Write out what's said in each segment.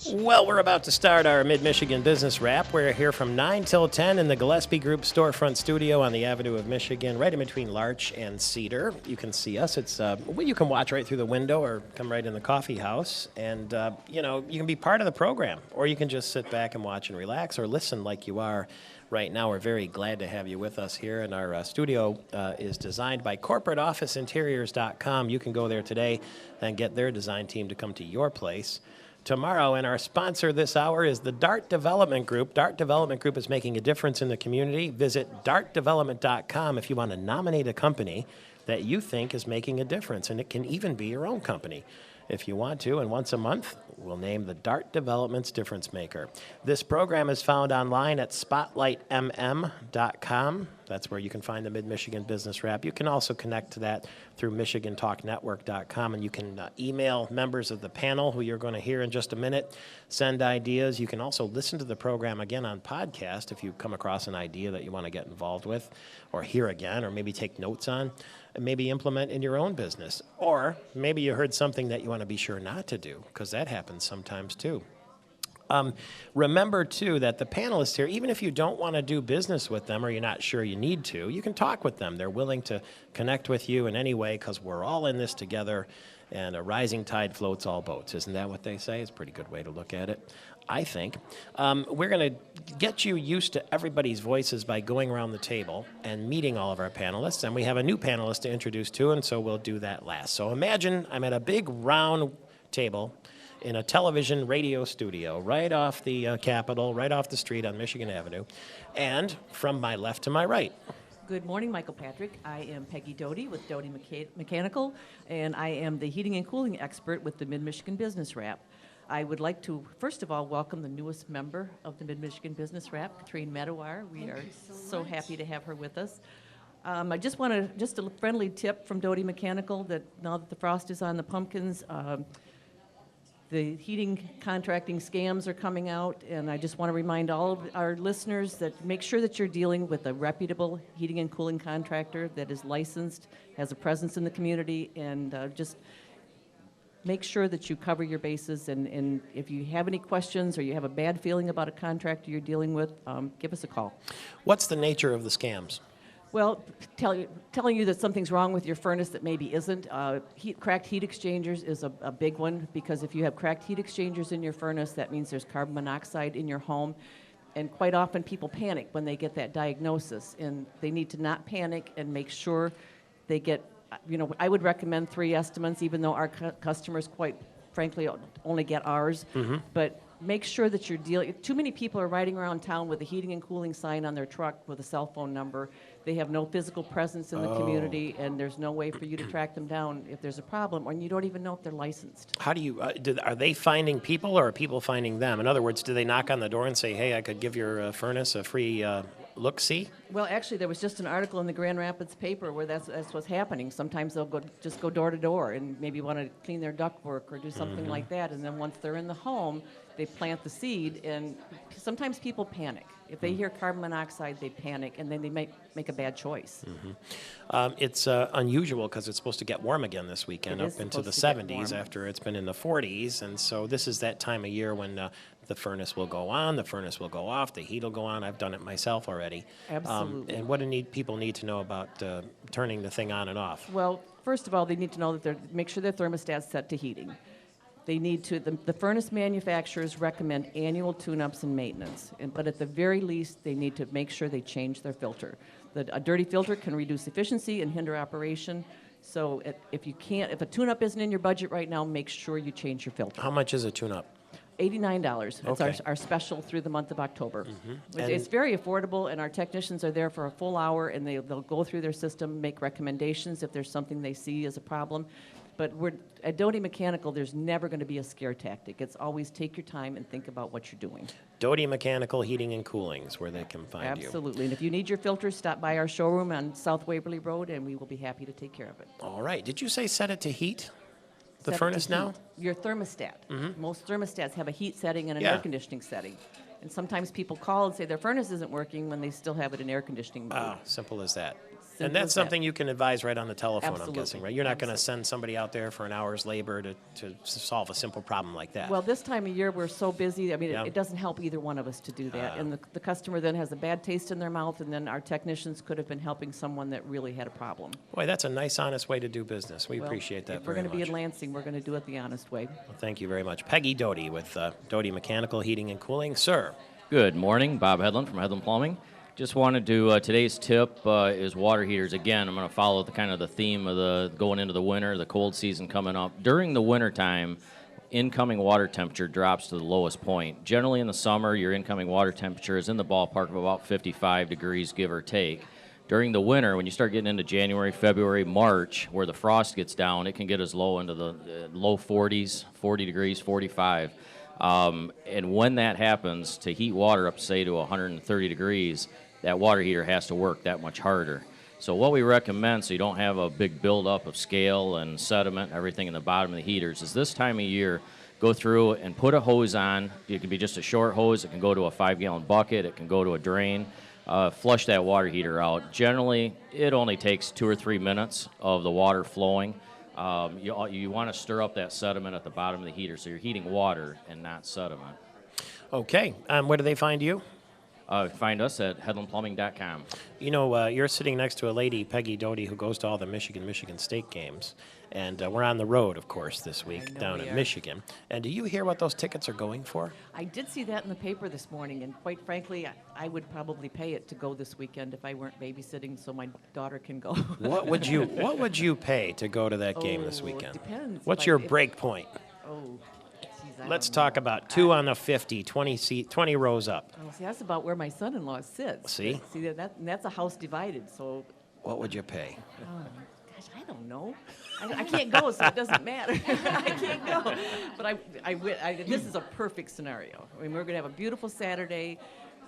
Well, we're about to start our Mid-Michigan Business Wrap. We're here from 9 till 10 in the Gillespie Group storefront studio on the Avenue of Michigan, right in between Larch and Cedar. You can see us. It's you can watch right through the window or come right in the coffee house. And, you can be part of the program, or you can just sit back and watch and relax or listen like you are right now. We're very glad to have you with us here. And our studio is designed by CorporateOfficeInteriors.com. You can go there today and get their design team to come to your place tomorrow. And our sponsor this hour is the Dart Development Group. Dart Development Group is making a difference in the community. Visit dartdevelopment.com if you want to nominate a company that you think is making a difference. And it can even be your own company if you want to. And once a month, we'll name the Dart Development's Difference Maker. This program is found online at spotlightmm.com. That's where you can find the Mid-Michigan Business Wrap. You can also connect to that through michigantalknetwork.com, and you can email members of the panel who you're going to hear in just a minute, send ideas. You can also listen to the program again on podcast if you come across an idea that you want to get involved with or hear again, or maybe take notes on and maybe implement in your own business. Or maybe you heard something that you want to be sure not to do, because that happens sometimes too. Remember, too, that the panelists here, even if you don't want to do business with them or you're not sure you need to, you can talk with them. They're willing to connect with you in any way, because we're all in this together, and a rising tide floats all boats. Isn't that what they say? It's a pretty good way to look at it, I think. We're going to get you used to everybody's voices by going around the table and meeting all of our panelists. And we have a new panelist to introduce, too, and so we'll do that last. So imagine I'm at a big round table in a television radio studio right off the Capitol, right off the street on Michigan Avenue, and from my left to my right. Good morning, Michael Patrick. I am Peggy Doty with Doty Mechanical, and I am the heating and cooling expert with the Mid-Michigan Business Wrap. I would like to, first of all, welcome the newest member of the Mid-Michigan Business Wrap, Katrine Medawar. We are so happy to have her with us. I just want to, just a friendly tip from Doty Mechanical, that now that the frost is on the pumpkins, the heating contracting scams are coming out, and I just want to remind all of our listeners that make sure that you're dealing with a reputable heating and cooling contractor that is licensed, has a presence in the community, and just make sure that you cover your bases. And if you have any questions or you have a bad feeling about a contractor you're dealing with, give us a call. What's the nature of the scams? Well, telling you that something's wrong with your furnace that maybe isn't. Cracked heat exchangers is a big one, because if you have cracked heat exchangers in your furnace, that means there's carbon monoxide in your home. And quite often people panic when they get that diagnosis, and they need to not panic and make sure they get, I would recommend 3 estimates, even though our customers, quite frankly, only get ours. Mm-hmm. But make sure that you're dealing. Too many people are riding around town with a heating and cooling sign on their truck with a cell phone number. They have no physical presence in the community, and there's no way for you to track them down if there's a problem, or you don't even know if they're licensed. How do you, are they finding people, or are people finding them? In other words, do they knock on the door and say, hey, I could give your furnace a free look-see? Well, actually, there was just an article in the Grand Rapids paper where that's what's happening. Sometimes they'll just go door to door and maybe want to clean their ductwork or do something like that, and then once they're in the home, they plant the seed, and sometimes people panic. If they hear carbon monoxide, they panic, and then they make a bad choice. Mm-hmm. It's unusual because it's supposed to get warm again this weekend, up into the 70s after it's been in the 40s, and so this is that time of year when the furnace will go on, the furnace will go off, the heat will go on. I've done it myself already. Absolutely. And what do people need to know about turning the thing on and off? Well, first of all, they need to know that make sure their thermostat's set to heating. They need to, the furnace manufacturers recommend annual tune-ups and maintenance, but at the very least, they need to make sure they change their filter. A dirty filter can reduce efficiency and hinder operation, so if a tune-up isn't in your budget right now, make sure you change your filter. How much is a tune-up? $89. That's Okay. our special through the month of October. Mm-hmm. It's very affordable, and our technicians are there for a full hour, and they'll go through their system, make recommendations if there's something they see as a problem. But at Doty Mechanical, there's never going to be a scare tactic. It's always take your time and think about what you're doing. Doty Mechanical Heating and Cooling is where they can find you. Absolutely. And if you need your filters, stop by our showroom on South Waverly Road, and we will be happy to take care of it. All right. Did you say set it to heat? The Set it furnace to now? heat. Your thermostat. Mm-hmm. Most thermostats have a heat setting and an Yeah. air conditioning setting. And sometimes people call and say their furnace isn't working when they still have it in air conditioning mode. Oh, simple as that. simple And that's as that. something you can advise right on the telephone, I'm guessing, Absolutely. right? You're not going to Absolutely. send somebody out there for an hour's labor to solve a simple problem like that. Well, this time of year, we're so busy. I mean, Yeah. it doesn't help either one of us to do that. And the customer then has a bad taste in their mouth, and then our technicians could have been helping someone that really had a problem. Boy, that's a nice, honest way to do business. We Well, appreciate that if we're very going to be much. in Lansing, we're going to do it the honest way. Well, thank you very much. Peggy Doty with Doty Mechanical Heating and Cooling. Sir. Good morning, Bob Hedlund from Hedlund Plumbing. Just wanted to, today's tip is water heaters. Again, I'm going to follow the kind of the theme of the going into the winter, the cold season coming up. During the winter time, incoming water temperature drops to the lowest point. Generally in the summer, your incoming water temperature is in the ballpark of about 55 degrees, give or take. During the winter, when you start getting into January, February, March, where the frost gets down, it can get as low into the low 40s, 40 degrees, 45. And when that happens, to heat water up, say, to 130 degrees, that water heater has to work that much harder. So what we recommend, so you don't have a big buildup of scale and sediment, everything in the bottom of the heaters, is this time of year, go through and put a hose on. It can be just a short hose. It can go to a 5-gallon bucket. It can go to a drain. Flush that water heater out. Generally, it only takes 2 or 3 minutes of the water flowing. You want to stir up that sediment at the bottom of the heater, so you're heating water and not sediment. Okay. Where do they find you? Find us at headlandplumbing.com. You know, you're sitting next to a lady, Peggy Doty, who goes to all the Michigan State games. And we're on the road, of course, this week know down we in are. Michigan. And do you hear what those tickets are going for? I did see that in the paper this morning, and quite frankly, I would probably pay it to go this weekend if I weren't babysitting so my daughter can go. What would you pay to go to that game this Oh, it weekend? depends. What's If your if- break point? Oh, geez, I Let's don't talk know. about 2 on the 50, 20 rows up. Oh, see, that's about where my son-in-law sits. See? See, that's a house divided, so, What would you pay? gosh, I don't know. I can't go, so it doesn't matter. I can't go. But this is a perfect scenario. I mean, we're going to have a beautiful Saturday.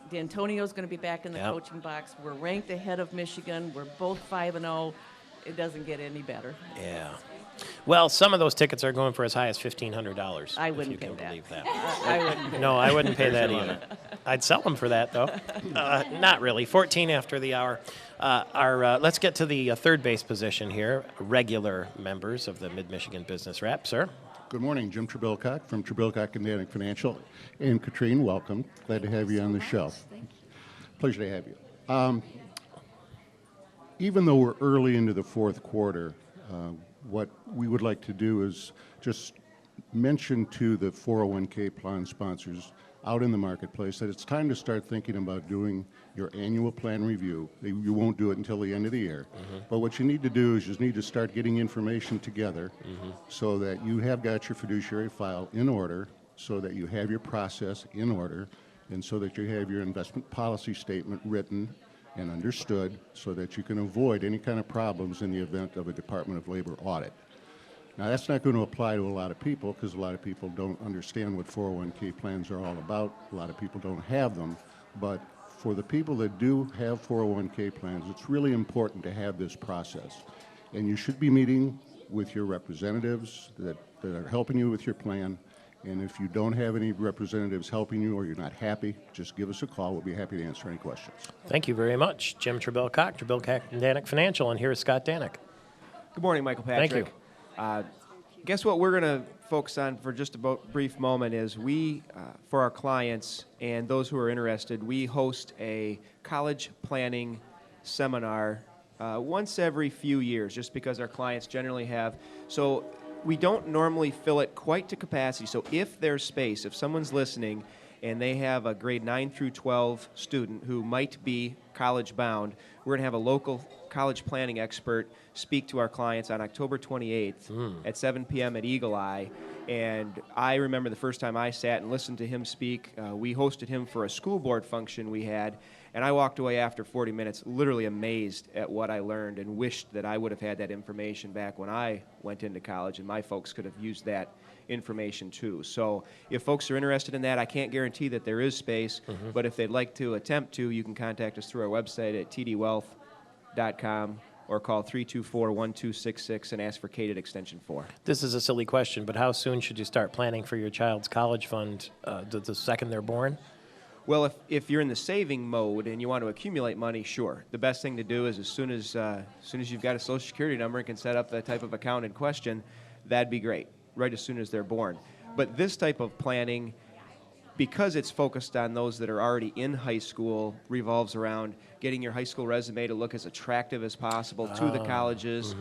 D'Antonio's going to be back in the Yep. coaching box. We're ranked ahead of Michigan. We're both 5-0. It doesn't get any better. Yeah. Well, some of those tickets are going for as high as $1,500. I if you wouldn't pay can that. believe that. I wouldn't. No, I wouldn't pay that either. I'd sell them for that, though. Not really. 14 after the hour. Let's get to the third base position here. Regular members of the Mid-Michigan Business Rep, sir. Good morning, Jim Trebilcock from Trebilcock and Danik Financial. And Katrine, welcome. Glad to have you on the show. Thank you. Pleasure to have you. Even though we're early into the fourth quarter, what we would like to do is just mention to the 401k plan sponsors out in the marketplace that it's time to start thinking about doing your annual plan review. You won't do it until the end of the year. But what you need to do is you need to start getting information together so that you have got your fiduciary file in order, so that you have your process in order, and so that you have your investment policy statement written and understood so that you can avoid any kind of problems in the event of a Department of Labor audit. Now, that's not going to apply to a lot of people because a lot of people don't understand what 401k plans are all about. A lot of people don't have them. But for the people that do have 401k plans, it's really important to have this process. And you should be meeting with your representatives that are helping you with your plan. And if you don't have any representatives helping you or you're not happy, just give us a call. We'll be happy to answer any questions. Thank you very much. Jim Trebilcock, Trebilcock and Danik Financial, and here is Scott Danik. Good morning, Michael Patrick. Thank you. Guess what we're going to focus on for just a brief moment is for our clients and those who are interested, we host a college planning seminar once every few years, just because our clients generally have. So we don't normally fill it quite to capacity. So if there's space, if someone's listening and they have a grade 9 through 12 student who might be college bound, we're going to have a local college planning expert speak to our clients on October 28th at 7 p.m. at Eagle Eye. And I remember the first time I sat and listened to him speak. We hosted him for a school board function we had, and I walked away after 40 minutes literally amazed at what I learned and wished that I would have had that information back when I went into college, and my folks could have used that information too. So if folks are interested in that, I can't guarantee that there is space, but if they'd like to attempt to, you can contact us through our website at tdwealth.com or call 324-1266 and ask for Kate at extension 4. This is a silly question, but how soon should you start planning for your child's college fund the second they're born? Well, if you're in the saving mode and you want to accumulate money, sure. The best thing to do is as soon as you've got a Social Security number and can set up the type of account in question, that'd be great, right as soon as they're born. But this type of planning, because it's focused on those that are already in high school, revolves around getting your high school resume to look as attractive as possible to the colleges.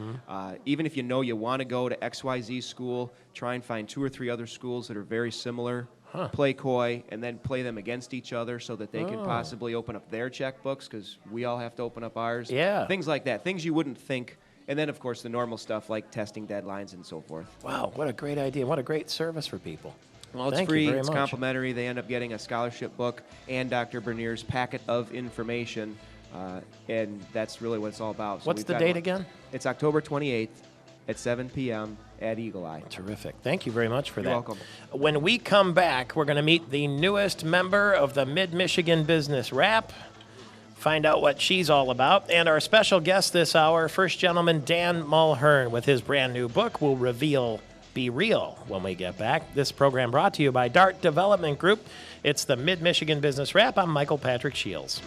Even if you know you want to go to XYZ school, try and find 2 or 3 other schools that are very similar. Play coy, and then play them against each other so that they can possibly open up their checkbooks, because we all have to open up ours. Yeah. Things like that, things you wouldn't think. And then, of course, the normal stuff like testing deadlines and so forth. Wow, what a great idea. What a great service for people. Well, it's Thank you free, very it's much. complimentary. They end up getting a scholarship book and Dr. Bernier's packet of information, and that's really what it's all about. So What's we've the got date one- again? It's October 28th at 7 p.m. at Eagle Eye. Terrific. Thank you very much for You're that. welcome. When we come back, we're going to meet the newest member of the Mid-Michigan Business Rap, find out what she's all about, and our special guest this hour, First Gentleman Dan Mulhern, with his brand new book, will reveal Be Real when we get back. This program brought to you by Dart Development Group. It's the Mid-Michigan Business Rap. I'm Michael Patrick Shields.